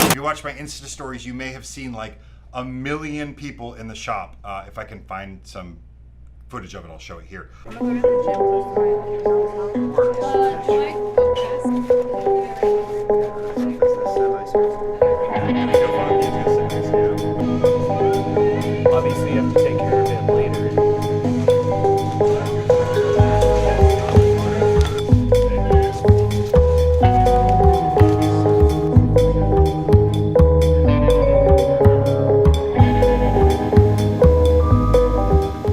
If you watch my Insta stories, you may have seen like 1 million people in the shop. If I can find some footage of it, I'll show it here. Obviously, you have to take care of it later.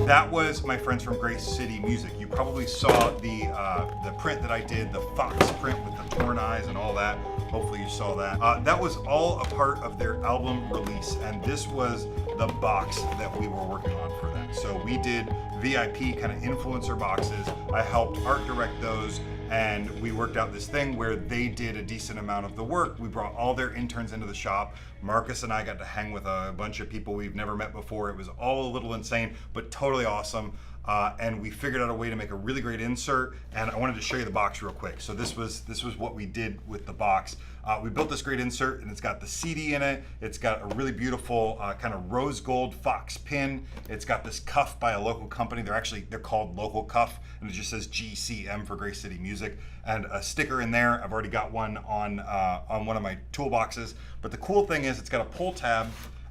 That was my friends from Grace City Music. You probably saw the print that I did, the fox print with the torn eyes and all that. Hopefully you saw that. That was all a part of their album release, and this was the box that we were working on for them. So we did VIP kind of influencer boxes. I helped art direct those, and we worked out this thing where they did a decent amount of the work. We brought all their interns into the shop. Marcus and I got to hang with a bunch of people we've never met before. It was all a little insane, but totally awesome. And we figured out a way to make a really great insert, and I wanted to show you the box real quick. So this was what we did with the box. We built this great insert, and it's got the CD in it. It's got a really beautiful kind of rose gold fox pin. It's got this cuff by a local company. They're called Local Cuff, and it just says GCM for Grace City Music, and a sticker in there. I've already got one on one of my toolboxes. But the cool thing is it's got a pull tab,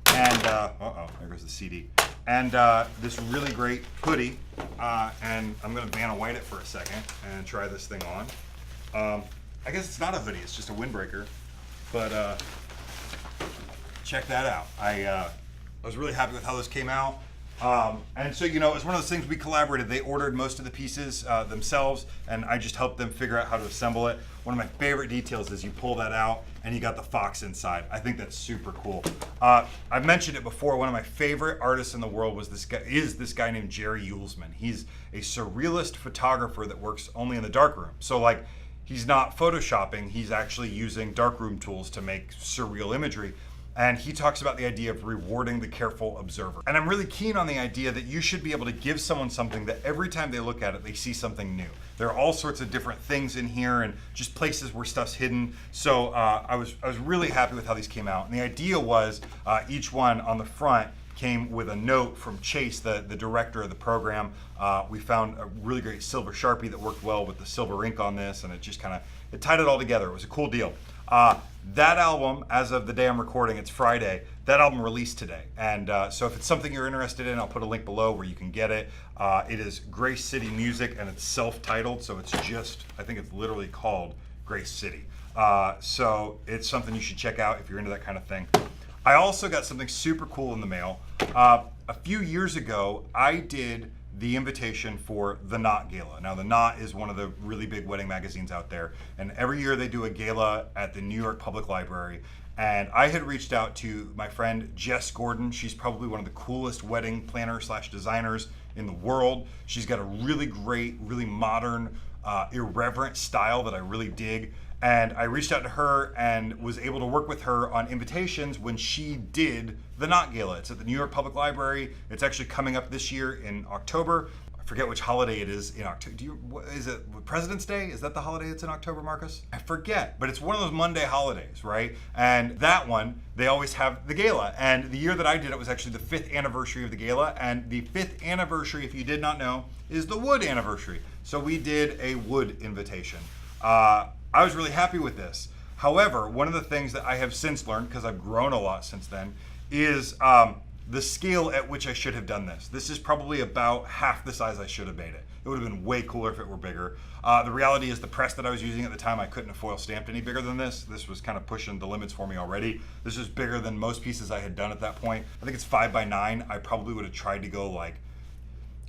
and there goes the CD. And this really great hoodie, and I'm gonna Vanna White it for a second and try this thing on. I guess it's not a hoodie, it's just a windbreaker, but check that out. I was really happy with how this came out. And so, you know, it was one of those things we collaborated. They ordered most of the pieces themselves, and I just helped them figure out how to assemble it. One of my favorite details is you pull that out and you got the fox inside. I think that's super cool. I've mentioned it before. One of my favorite artists in the world was this guy named Jerry Uelsman. He's a surrealist photographer that works only in the darkroom. So like, he's not photoshopping, he's actually using darkroom tools to make surreal imagery. And he talks about the idea of rewarding the careful observer. And I'm really keen on the idea that you should be able to give someone something that every time they look at it, they see something new. There are all sorts of different things in here and just places where stuff's hidden. So I was really happy with how these came out. And the idea was each one on the front came with a note from Chase, the director of the program. We found a really great silver Sharpie that worked well with the silver ink on this, and it just it tied it all together. It was a cool deal. That album, as of the day I'm recording, it's Friday, that album released today. And so if it's something you're interested in, I'll put a link below where you can get it. It is Grace City Music, and it's self-titled, so it's just, I think it's literally called Grace City. So it's something you should check out if you're into that kind of thing. I also got something super cool in the mail. A few years ago, I did the invitation for the Knot Gala. Now, the Knot is one of the really big wedding magazines out there, and every year they do a gala at the New York Public Library. And I had reached out to my friend Jess Gordon. She's probably one of the coolest wedding planners / designers in the world. She's got a really great, really modern, irreverent style that I really dig. And I reached out to her and was able to work with her on invitations when she did the Knot Gala. It's at the New York Public Library. It's actually coming up this year in October. I forget which holiday it is in October. Is it President's Day? Is that the holiday that's in October, Marcus? I forget, but it's one of those Monday holidays, right? And that one, they always have the gala. And the year that I did it was actually the 5th anniversary of the gala. And the 5th anniversary, if you did not know, is the wood anniversary. So we did a wood invitation. I was really happy with this. However, one of the things that I have since learned, because I've grown a lot since then, is the scale at which I should have done this. This is probably about half the size I should have made it. It would have been way cooler if it were bigger. The reality is the press that I was using at the time, I couldn't have foil stamped any bigger than this. This was kind of pushing the limits for me already. This is bigger than most pieces I had done at that point. I think it's 5 by 9. I probably would have tried to go like,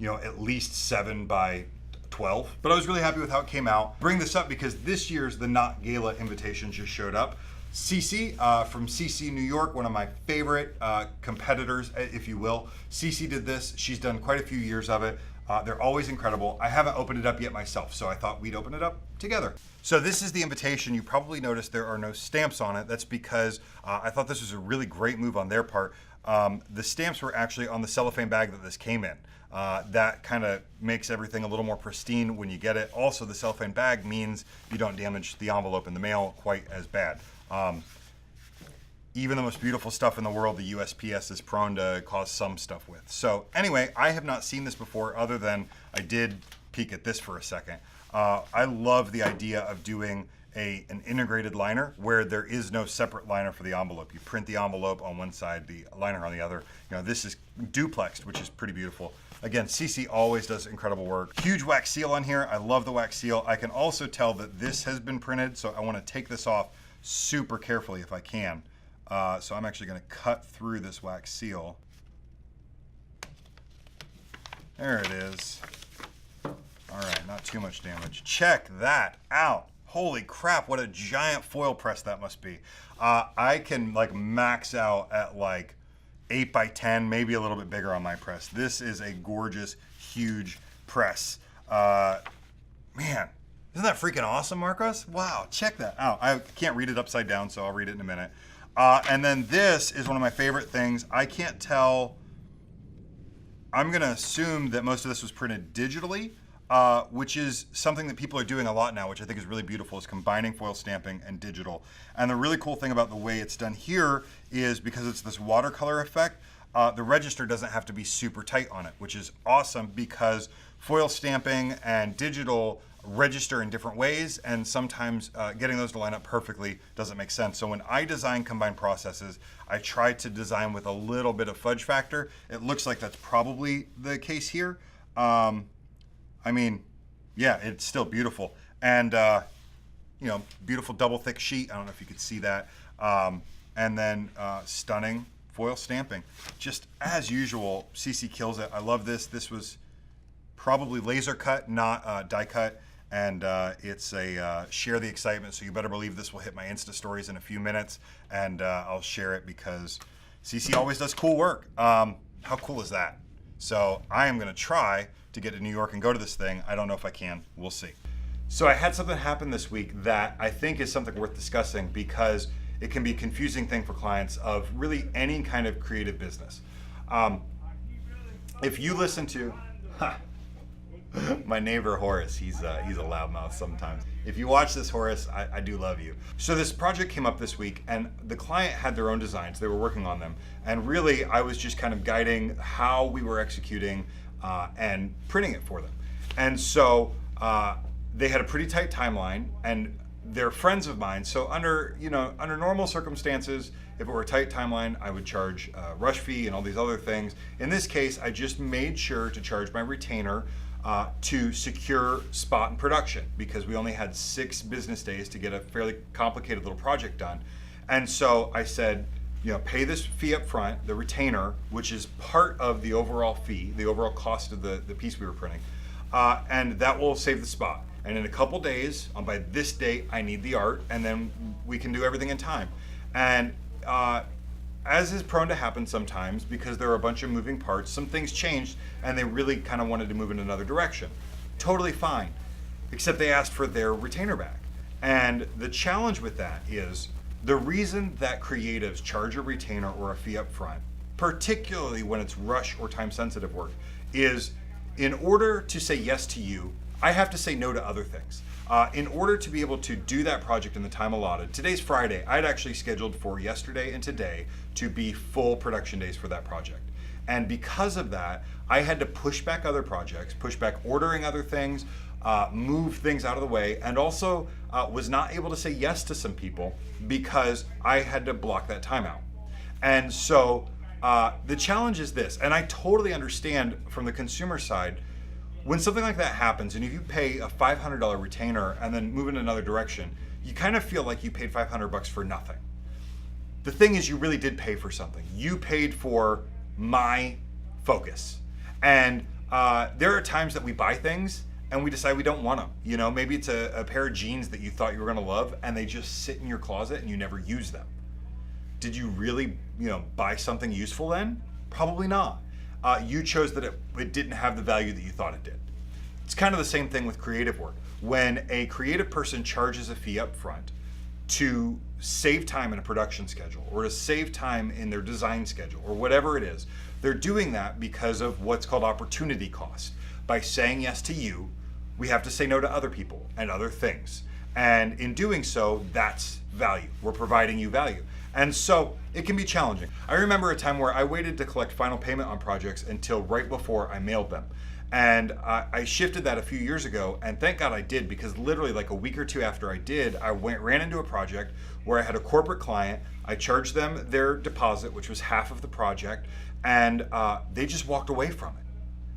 you know, at least 7 by 12, but I was really happy with how it came out. Bring this up because this year's the Knot Gala invitation just showed up. Cece from Cece New York, one of my favorite competitors, if you will. Cece did this. She's done quite a few years of it. They're always incredible. I haven't opened it up yet myself, so I thought we'd open it up together. So this is the invitation. You probably noticed there are no stamps on it. That's because I thought this was a really great move on their part. The stamps were actually on the cellophane bag that this came in. That kind of makes everything a little more pristine when you get it. Also, the cellophane bag means you don't damage the envelope in the mail quite as bad. even the most beautiful stuff in the world, the USPS is prone to cause some stuff with. So anyway, I have not seen this before other than I did peek at this for a second. I love the idea of doing an integrated liner where there is no separate liner for the envelope. You print the envelope on one side, the liner on the other. You know, this is duplexed, which is pretty beautiful. Again, CC always does incredible work. Huge wax seal on here. I love the wax seal. I can also tell that this has been printed, so I want to take this off super carefully if I can. So I'm actually going to cut through this wax seal. There it is. All right, not too much damage. Check that out. Holy crap, what a giant foil press that must be. I can like max out at like 8 by 10, maybe a little bit bigger on my press. This is a gorgeous, huge press. Man, isn't that freaking awesome, Marcos? Wow, check that out. I can't read it upside down, so I'll read it in a minute. And then this is one of my favorite things. I can't tell. I'm gonna assume that most of this was printed digitally, which is something that people are doing a lot now, which I think is really beautiful, is combining foil stamping and digital. And the really cool thing about the way it's done here is because it's this watercolor effect, the register doesn't have to be super tight on it, which is awesome because foil stamping and digital register in different ways, and sometimes getting those to line up perfectly doesn't make sense. So when I design combined processes, I try to design with a little bit of fudge factor. It looks like that's probably the case here. I mean, yeah, it's still beautiful. And, you know, beautiful double thick sheet. I don't know if you could see that. And then stunning foil stamping. Just as usual, CC kills it. I love this. This was probably laser cut, not die cut. And it's a share the excitement. So you better believe this will hit my Insta stories in a few minutes. And I'll share it because CC always does cool work. How cool is that? So I am going to try to get to New York and go to this thing. I don't know if I can. We'll see. So I had something happen this week that I think is something worth discussing because it can be a confusing thing for clients of really any kind of creative business. If you listen to my neighbor Horace, he's a loudmouth sometimes. If you watch this, Horace, I do love you. So this project came up this week and the client had their own designs. They were working on them. And really, I was just kind of guiding how we were executing and printing it for them. And so they had a pretty tight timeline and they're friends of mine. So under normal circumstances, if it were a tight timeline, I would charge a rush fee and all these other things. In this case, I just made sure to charge my retainer to secure spot and production because we only had 6 business days to get a fairly complicated little project done. And so I said, you know, pay this fee up front, the retainer, which is part of the overall fee, the overall cost of the piece we were printing, and that will save the spot. And in a couple days, by this date, I need the art, and then we can do everything in time. And as is prone to happen sometimes, because there are a bunch of moving parts, some things changed, and they really kind of wanted to move in another direction. Totally fine, except they asked for their retainer back. And the challenge with that is, the reason that creatives charge a retainer or a fee up front, particularly when it's rush or time sensitive work, is in order to say yes to you, I have to say no to other things. In order to be able to do that project in the time allotted, today's Friday, I'd actually scheduled for yesterday and today to be full production days for that project. And because of that, I had to push back other projects, push back ordering other things, move things out of the way, and also was not able to say yes to some people because I had to block that time out. And so the challenge is this, and I totally understand from the consumer side, when something like that happens and if you pay a $500 retainer and then move in another direction, you kind of feel like you paid $500 for nothing. The thing is, you really did pay for something. You paid for my focus. And there are times that we buy things and we decide we don't want them. You know, maybe it's a pair of jeans that you thought you were gonna love and they just sit in your closet and you never use them. Did you really, buy something useful then? Probably not. You chose that it didn't have the value that you thought it did. It's kind of the same thing with creative work. When a creative person charges a fee up front to save time in a production schedule or to save time in their design schedule or whatever it is, they're doing that because of what's called opportunity cost. By saying yes to you, we have to say no to other people and other things. And in doing so, that's value. We're providing you value. And so it can be challenging. I remember a time where I waited to collect final payment on projects until right before I mailed them. And I shifted that a few years ago, and thank God I did, because literally like a week or two after I did, I ran into a project where I had a corporate client. I charged them their deposit, which was half of the project, and they just walked away from it.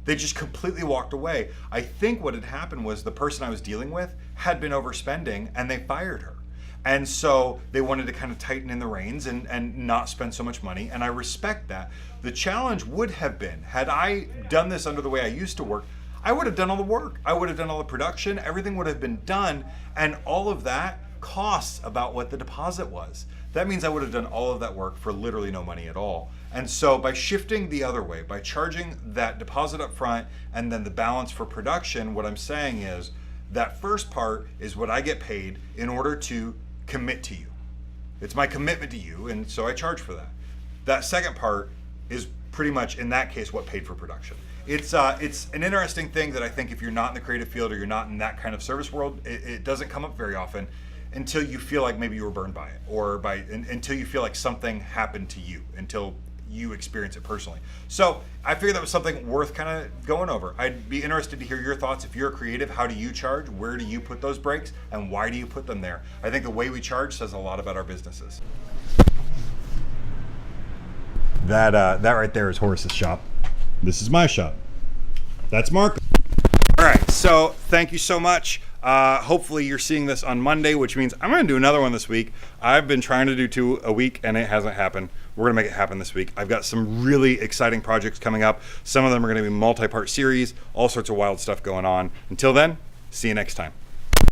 They just completely walked away. I think what had happened was the person I was dealing with had been overspending, and they fired her. And so they wanted to kind of tighten in the reins and not spend so much money, and I respect that. The challenge would have been, had I done this under the way I used to work, I would have done all the work. I would have done all the production, everything would have been done, and all of that costs about what the deposit was. That means I would have done all of that work for literally no money at all. And so by shifting the other way, by charging that deposit up front and then the balance for production, what I'm saying is that first part is what I get paid in order to commit to you. It's my commitment to you, and so I charge for that. That second part is pretty much, in that case, what paid for production. It's an interesting thing that I think if you're not in the creative field or you're not in that kind of service world, it doesn't come up very often until you feel like maybe you were burned by it, or until you feel like something happened to you, until you experience it personally. So I figured that was something worth kind of going over. I'd be interested to hear your thoughts. If you're a creative, how do you charge? Where do you put those breaks? And why do you put them there? I think the way we charge says a lot about our businesses. That right there is Horace's shop. This is my shop. That's Mark. All right, so thank you so much. Hopefully you're seeing this on Monday, which means I'm going to do another one this week. I've been trying to do 2 a week and it hasn't happened. We're going to make it happen this week. I've got some really exciting projects coming up. Some of them are going to be multi-part series, all sorts of wild stuff going on. Until then, see you next time.